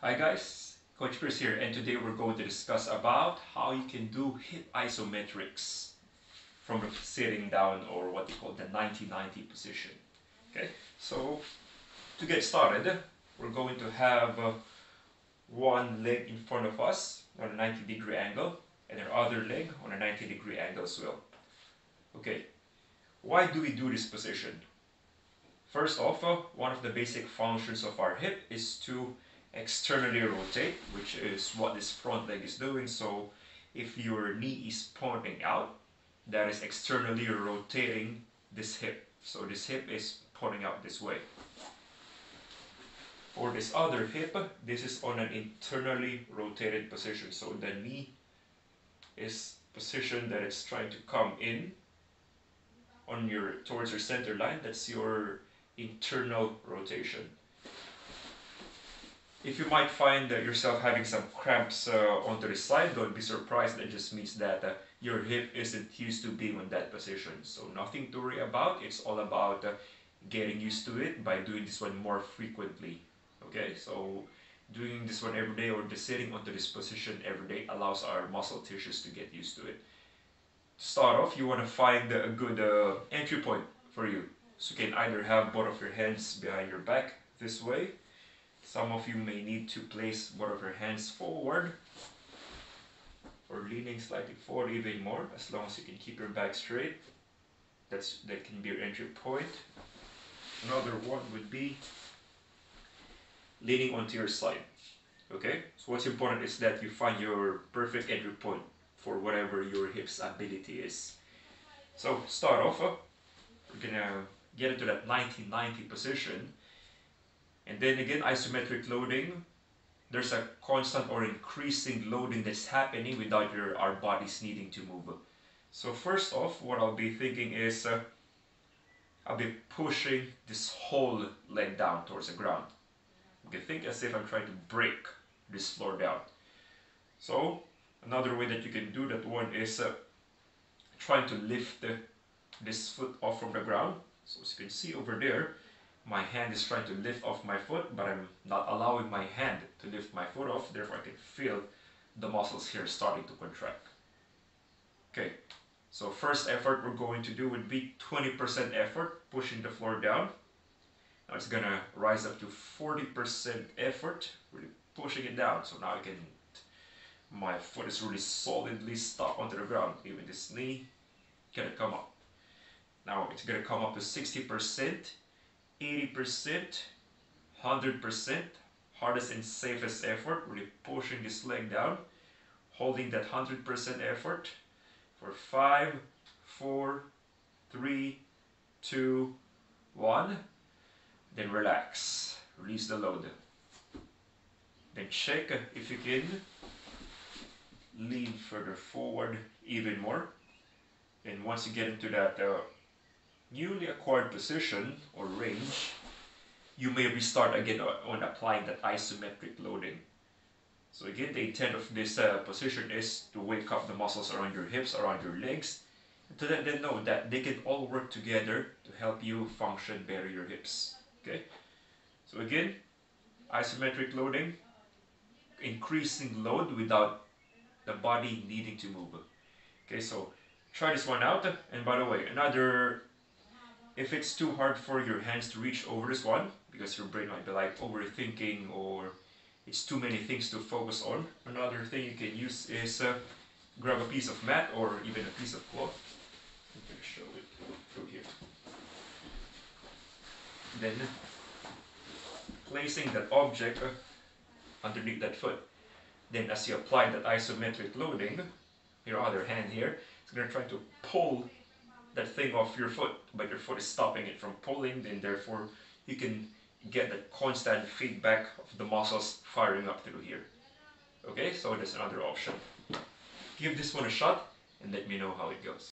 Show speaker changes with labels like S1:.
S1: Hi guys, Coach Chris here, and today we're going to discuss about how you can do hip isometrics from sitting down, or what they call the 90-90 position. Okay, so to get started, we're going to have one leg in front of us on a 90-degree angle and our other leg on a 90-degree angle as well. Okay, why do we do this position? First off, one of the basic functions of our hip is to externally rotate, which is what this front leg is doing. So if your knee is pointing out, that is externally rotating this hip. So this hip is pointing out this way. For this other hip, this is on an internally rotated position. So the knee is positioned that it's trying to come in on towards your center line. That's your internal rotation. If you might find yourself having some cramps onto the side, don't be surprised. That just means that your hip isn't used to being on that position. So nothing to worry about. It's all about getting used to it by doing this one more frequently. Okay, so doing this one every day, or just sitting onto this position every day, allows our muscle tissues to get used to it. To start off, you want to find a good entry point for you. So you can either have both of your hands behind your back this way. Some of you may need to place both of your hands forward, or leaning slightly forward even more, as long as you can keep your back straight. That can be your entry point. Another one would be leaning onto your side. Okay, so what's important is that you find your perfect entry point for whatever your hip's ability is. So start off, we're gonna get into that 90-90 position. And then again, isometric loading, there's a constant or increasing loading that's happening without our bodies needing to move. So first off, what I'll be thinking is, I'll be pushing this whole leg down towards the ground. You can think as if I'm trying to break this floor down. So another way that you can do that one is trying to lift this foot off from the ground. So as you can see over there, my hand is trying to lift off my foot, but I'm not allowing my hand to lift my foot off. Therefore, I can feel the muscles here starting to contract. Okay, so first effort we're going to do would be 20% effort, pushing the floor down. Now it's gonna rise up to 40% effort, really pushing it down. So now my foot is really solidly stuck onto the ground. Even this knee gonna come up. Now it's gonna come up to 60%. 80%, 100%, hardest and safest effort, really pushing this leg down, holding that 100% effort for 5, 4, 3, 2, 1, then relax, release the load. Then check if you can lean further forward even more. And once you get into that newly acquired position or range, you may restart again on applying that isometric loading. So again, the intent of this position is to wake up the muscles around your hips, around your legs, and to let them know that they can all work together to help you function better your hips. Okay, so again, isometric loading, increasing load without the body needing to move. Okay, so try this one out. And by the way, if it's too hard for your hands to reach over this one, because your brain might be like overthinking, or it's too many things to focus on, another thing you can use is grab a piece of mat or even a piece of cloth. I'm going to show it through here. Then placing that object underneath that foot. Then as you apply that isometric loading, your other hand here, it's going to try to pull that thing off your foot, but your foot is stopping it from pulling, then therefore you can get that constant feedback of the muscles firing up through here. Okay, so that's another option. Give this one a shot and let me know how it goes.